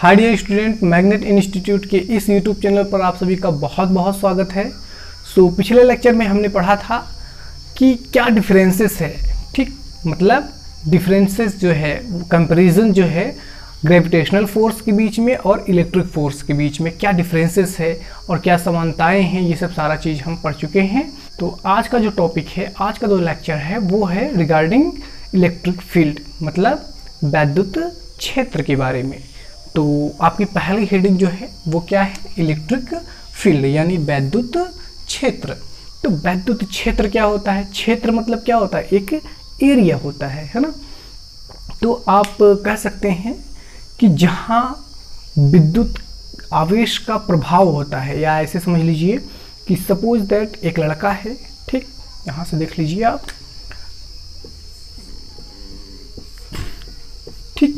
हाय dear student, magnet institute के इस YouTube channel पर आप सभी का बहुत बहुत स्वागत है। पिछले लेक्चर में हमने पढ़ा था कि क्या डिफरेंसेस है, ठीक, मतलब डिफरेंसेस जो है, कंपैरिजन जो है ग्रेविटेशनल फोर्स के बीच में और इलेक्ट्रिक फोर्स के बीच में क्या डिफरेंसेस है और क्या समानताएं हैं, ये सब सारा चीज़ हम पढ़ चुके हैं। तो आज का जो टॉपिक है, आज का जो लेक्चर है वो है रिगार्डिंग इलेक्ट्रिक फील्ड, मतलब वैद्युत क्षेत्र के बारे में। तो आपकी पहली हेडिंग जो है वो क्या है, इलेक्ट्रिक फील्ड यानी वैद्युत क्षेत्र। तो वैद्युत क्षेत्र क्या होता है? क्षेत्र मतलब क्या होता है? एक एरिया होता है ना। तो आप कह सकते हैं कि जहाँ विद्युत आवेश का प्रभाव होता है, या ऐसे समझ लीजिए कि सपोज दैट एक लड़का है, ठीक, यहाँ से देख लीजिए आप, ठीक,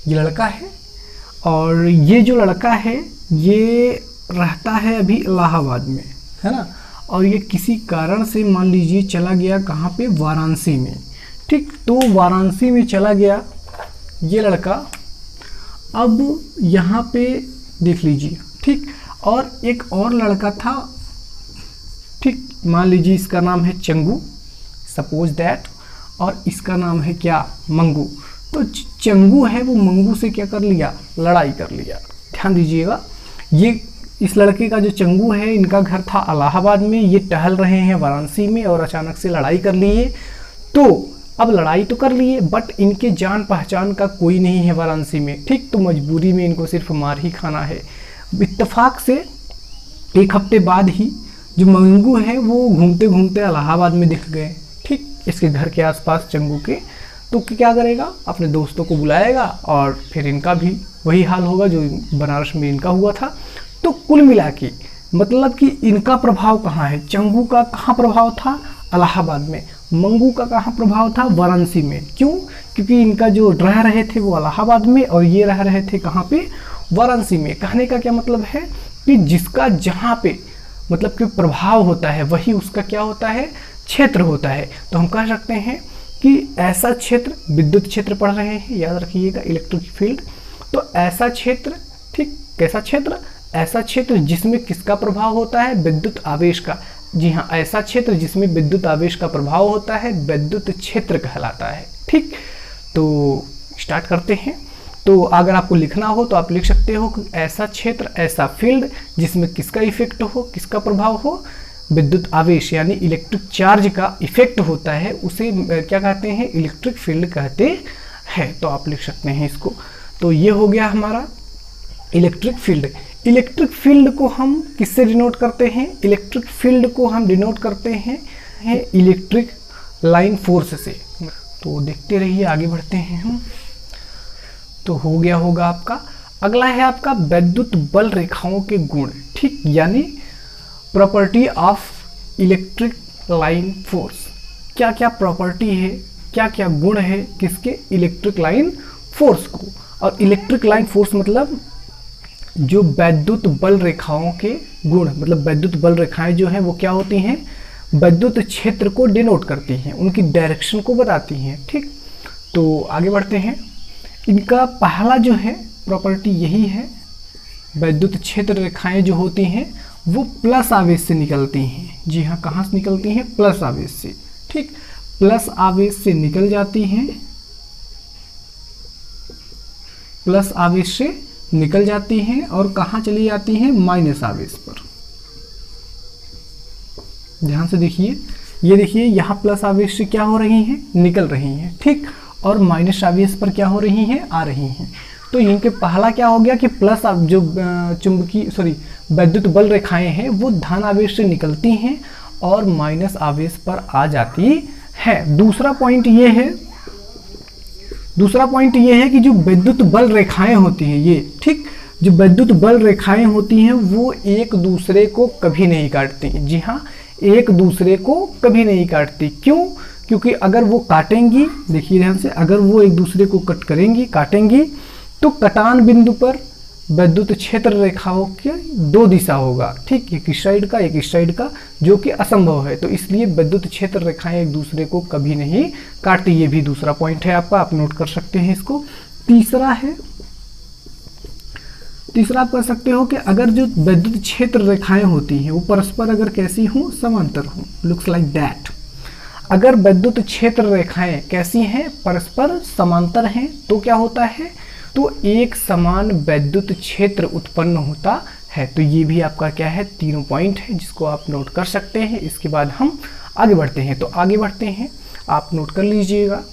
ये लड़का है और ये जो लड़का है ये रहता है अभी इलाहाबाद में, है ना, और ये किसी कारण से मान लीजिए चला गया कहाँ पे, वाराणसी में, ठीक। तो वाराणसी में चला गया ये लड़का, अब यहाँ पे देख लीजिए, ठीक, और एक और लड़का था, ठीक, मान लीजिए इसका नाम है चंगू, सपोज दैट, और इसका नाम है क्या, मंगू। तो चंगू है वो मंगू से क्या कर लिया, लड़ाई कर लिया। ध्यान दीजिएगा, ये इस लड़के का जो चंगू है, इनका घर था इलाहाबाद में, ये टहल रहे हैं वाराणसी में और अचानक से लड़ाई कर लिए। तो अब लड़ाई तो कर लिए बट इनके जान पहचान का कोई नहीं है वाराणसी में, ठीक। तो मजबूरी में इनको सिर्फ मार ही खाना है। इत्तेफाक से एक हफ्ते बाद ही जो मंगू है वो घूमते घूमते इलाहाबाद में दिख गए, ठीक, इसके घर के आसपास चंगू के। तो क्या करेगा, अपने दोस्तों को बुलाएगा और फिर इनका भी वही हाल होगा जो बनारस में इनका हुआ था। तो कुल मिला के मतलब कि इनका प्रभाव कहाँ है, चंगू का कहाँ प्रभाव था, इलाहाबाद में, मंगू का कहाँ प्रभाव था, वाराणसी में। क्यों? क्योंकि इनका जो रह रहे थे वो इलाहाबाद में और ये रह रहे थे कहाँ पे, वाराणसी में। कहने का क्या मतलब है कि जिसका जहाँ पे मतलब कि प्रभाव होता है वही उसका क्या होता है, क्षेत्र होता है। तो हम कह सकते हैं कि ऐसा क्षेत्र, विद्युत क्षेत्र पढ़ रहे हैं, याद रखिएगा, इलेक्ट्रिक फील्ड। तो ऐसा क्षेत्र, ठीक, कैसा क्षेत्र, ऐसा क्षेत्र जिसमें किसका प्रभाव होता है, विद्युत आवेश का। जी हाँ, ऐसा क्षेत्र जिसमें विद्युत आवेश का प्रभाव होता है विद्युत क्षेत्र कहलाता है, ठीक। तो स्टार्ट करते हैं। तो अगर आपको लिखना हो तो आप लिख सकते हो कि ऐसा क्षेत्र, ऐसा फील्ड जिसमें किसका इफेक्ट हो, किसका प्रभाव हो, विद्युत आवेश यानी इलेक्ट्रिक चार्ज का इफेक्ट होता है, उसे क्या कहते हैं, इलेक्ट्रिक फील्ड कहते हैं। तो आप लिख सकते हैं इसको। तो ये हो गया हमारा इलेक्ट्रिक फील्ड। इलेक्ट्रिक फील्ड को हम किससे डिनोट करते हैं? इलेक्ट्रिक फील्ड को हम डिनोट करते हैं इलेक्ट्रिक लाइन फोर्स से। तो देखते रहिए, आगे बढ़ते हैं हम। तो हो गया होगा आपका। अगला है आपका वैद्युत बल रेखाओं के गुण, ठीक, यानी property of electric line force. क्या क्या प्रॉपर्टी है, क्या क्या गुण है किसके, इलेक्ट्रिक लाइन फोर्स को। और इलेक्ट्रिक लाइन फोर्स मतलब जो वैद्युत बल रेखाओं के गुण, मतलब वैद्युत बल रेखाएं जो हैं वो क्या होती हैं, वैद्युत क्षेत्र को डिनोट करती हैं, उनकी डायरेक्शन को बताती हैं, ठीक। तो आगे बढ़ते हैं। इनका पहला जो है प्रॉपर्टी यही है, वैद्युत क्षेत्र रेखाएं जो होती हैं वो प्लस आवेश से निकलती हैं। जी हाँ, कहाँ से निकलती हैं, प्लस आवेश से, ठीक, प्लस आवेश से निकल जाती हैं, प्लस आवेश से निकल जाती हैं और कहाँ चली जाती हैं, माइनस आवेश पर। ध्यान से देखिए, ये देखिए यहाँ प्लस आवेश से क्या हो रही हैं, निकल रही हैं, ठीक, और माइनस आवेश पर क्या हो रही हैं, आ रही हैं। तो इनके पहला क्या हो गया कि प्लस जो वैद्युत बल रेखाएं हैं वो धन आवेश से निकलती हैं और माइनस आवेश पर आ जाती है। दूसरा पॉइंट ये है कि जो विद्युत बल रेखाएं होती हैं ये, ठीक, जो विद्युत बल रेखाएं होती हैं वो एक दूसरे को कभी नहीं काटती। जी हाँ, एक दूसरे को कभी नहीं काटती। क्यों? क्योंकि अगर वो काटेंगी, देखिए ध्यान से, अगर वो एक दूसरे को कट करेंगी, काटेंगी, तो कटान बिंदु पर वैद्युत क्षेत्र रेखाओं की दो दिशा होगा, ठीक, एक इस साइड का, एक इस साइड का, जो कि असंभव है। तो इसलिए वैद्युत क्षेत्र रेखाएं एक दूसरे को कभी नहीं काटती। ये भी दूसरा पॉइंट है आपका, आप नोट कर सकते हैं इसको। तीसरा है तीसरा आप कर सकते हो कि अगर जो वैद्युत क्षेत्र रेखाएं होती हैं वो परस्पर अगर कैसी हों, समांतर हों, लुक्स लाइक दैट। अगर वैद्युत क्षेत्र रेखाएं कैसी हैं, परस्पर समांतर हैं, तो क्या होता है, तो एक समान वैद्युत क्षेत्र उत्पन्न होता है। तो ये भी आपका क्या है, तीनों पॉइंट है जिसको आप नोट कर सकते हैं। इसके बाद हम आगे बढ़ते हैं। तो आगे बढ़ते हैं, आप नोट कर लीजिएगा।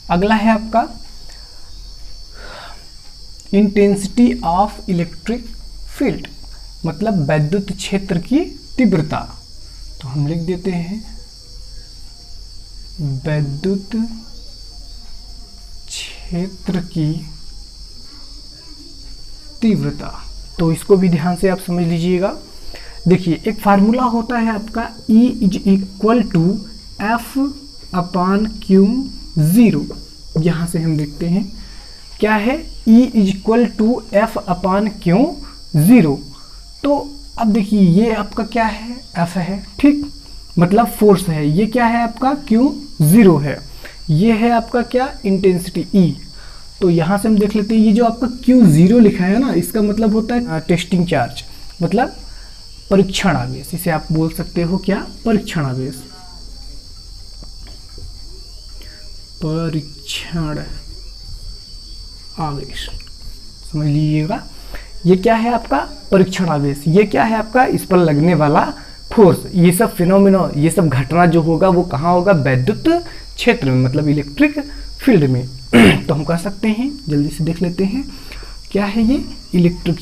अगला है आपका इंटेंसिटी ऑफ इलेक्ट्रिक फील्ड, मतलब वैद्युत क्षेत्र की तीव्रता। तो हम लिख देते हैं वैद्युत क्षेत्र की तीव्रता। तो इसको भी ध्यान से आप समझ लीजिएगा। देखिए एक फार्मूला होता है आपका E is equal to F upon q 0। यहाँ से हम देखते हैं क्या है, E is equal to F upon q 0। तो अब देखिए ये आपका क्या है, F है, ठीक, मतलब फोर्स है। ये क्या है आपका, Q0 है। ये है आपका क्या, इंटेंसिटी E। तो यहाँ से हम देख लेते हैं, ये जो आपका Q0 लिखा है ना, इसका मतलब होता है टेस्टिंग चार्ज, मतलब परीक्षण आवेश। इसे आप बोल सकते हो क्या, परीक्षण आवेश, परीक्षण आवेश, समझ लीजिएगा। ये क्या है आपका, परीक्षण आवेश। ये क्या है आपका, इस पर लगने वाला फोर्स। ये सब फिनोमिना, ये सब घटना जो होगा वो कहाँ होगा, वैद्युत क्षेत्र में, मतलब इलेक्ट्रिक फील्ड में। तो हम कह सकते हैं, जल्दी से देख लेते हैं क्या है ये, इलेक्ट्रिक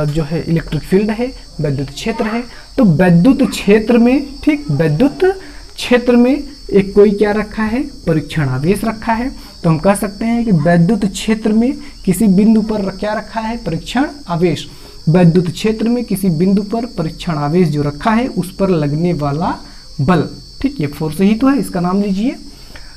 जो है इलेक्ट्रिक फील्ड है, वैद्युत क्षेत्र है। तो वैद्युत क्षेत्र में, ठीक, वैद्युत क्षेत्र में एक कोई क्या रखा है, परीक्षण आवेश रखा है। तो हम कह सकते हैं कि वैद्युत क्षेत्र में किसी बिंदु पर क्या रखा है, परीक्षण आवेश। वैद्युत क्षेत्र में किसी बिंदु पर परीक्षण आवेश जो रखा है उस पर लगने वाला बल, ठीक, ये फोर्स ही तो है, इसका नाम लीजिए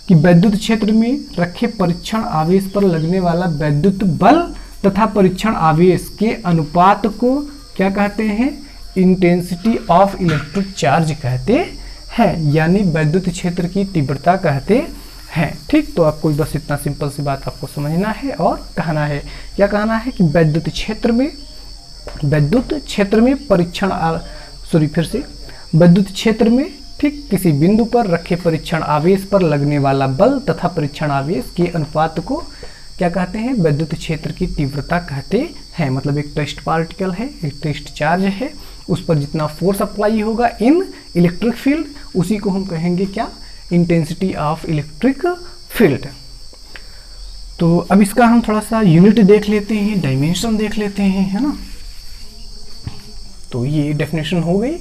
कि वैद्युत क्षेत्र में रखे परीक्षण आवेश पर लगने वाला वैद्युत बल तथा परीक्षण आवेश के अनुपात को क्या कहते हैं, इंटेंसिटी ऑफ इलेक्ट्रिक चार्ज कहते हैं, यानी वैद्युत क्षेत्र की तीव्रता कहते हैं। ठीक, तो आपको बस इतना सिंपल सी बात आपको समझना है और कहना है, क्या कहना है कि वैद्युत क्षेत्र में परीक्षण वैद्युत क्षेत्र में, ठीक, किसी बिंदु पर रखे परीक्षण आवेश पर लगने वाला बल तथा परीक्षण आवेश के अनुपात को क्या कहते हैं, वैद्युत क्षेत्र की तीव्रता कहते हैं। मतलब एक टेस्ट पार्टिकल है, एक टेस्ट चार्ज है, उस पर जितना फोर्स अप्लाई होगा इन इलेक्ट्रिक फील्ड, उसी को हम कहेंगे क्या, इंटेंसिटी ऑफ इलेक्ट्रिक फील्ड। तो अब इसका हम थोड़ा सा यूनिट देख लेते हैं, डायमेंशन देख लेते हैं, है ना। तो ये डेफिनेशन हो गई।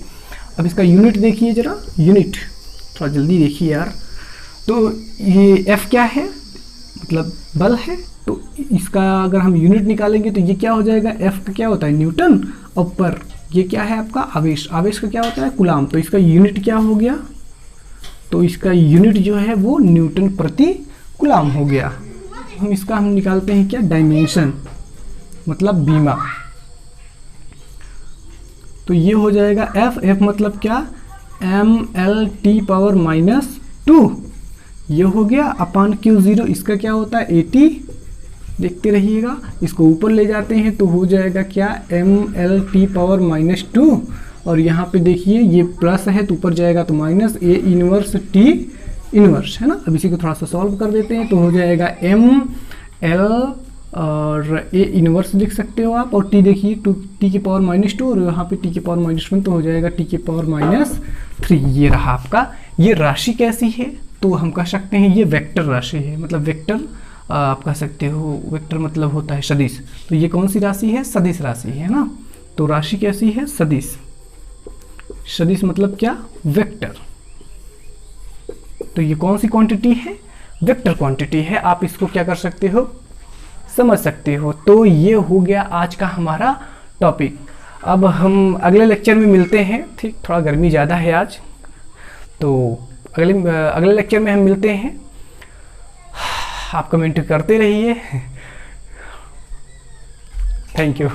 अब इसका यूनिट देखिए जरा, यूनिट थोड़ा जल्दी देखिए यार। तो ये F क्या है, मतलब बल है। तो इसका अगर हम यूनिट निकालेंगे तो ये क्या हो जाएगा, F का क्या होता है, न्यूटन, और पर ये क्या है आपका आवेश, आवेश का क्या होता है, कूलाम। तो इसका यूनिट क्या हो गया, तो इसका यूनिट जो है वो न्यूटन प्रति कूलाम हो गया। हम निकालते हैं क्या, डायमेंशन, मतलब बीमा। तो ये हो जाएगा F मतलब क्या, mL/-2, ये हो गया अपान Q0। इसका क्या होता है, 80, देखते रहिएगा। इसको ऊपर ले जाते हैं तो हो जाएगा क्या, mL/-2, और यहाँ पे देखिए ये प्लस है तो ऊपर जाएगा तो minus, A inverse T inverse, है ना। अब इसी को थोड़ा सा सॉल्व कर देते हैं तो हो जाएगा mL और A इनवर्स लिख सकते हो आप, और T देखिए T⁻⁻2, और यहाँ पे T⁻⁻1 तो हो जाएगा T⁻3। ये रहा आपका। ये राशि कैसी है, तो हम कह सकते हैं ये वेक्टर राशि है, मतलब वेक्टर आप कह सकते हो, वेक्टर मतलब होता है सदिश। तो ये कौन सी राशि है, सदिश राशि है ना। तो राशि कैसी है, सदिश। सदिश मतलब क्या, वेक्टर। तो ये कौन सी क्वांटिटी है, वेक्टर क्वांटिटी है। आप इसको क्या कर सकते हो, समझ सकते हो। तो ये हो गया आज का हमारा टॉपिक। अब हम अगले लेक्चर में मिलते हैं, ठीक, थोड़ा गर्मी ज़्यादा है आज, तो अगले लेक्चर में हम मिलते हैं। आप कमेंट करते रहिए। Thank you.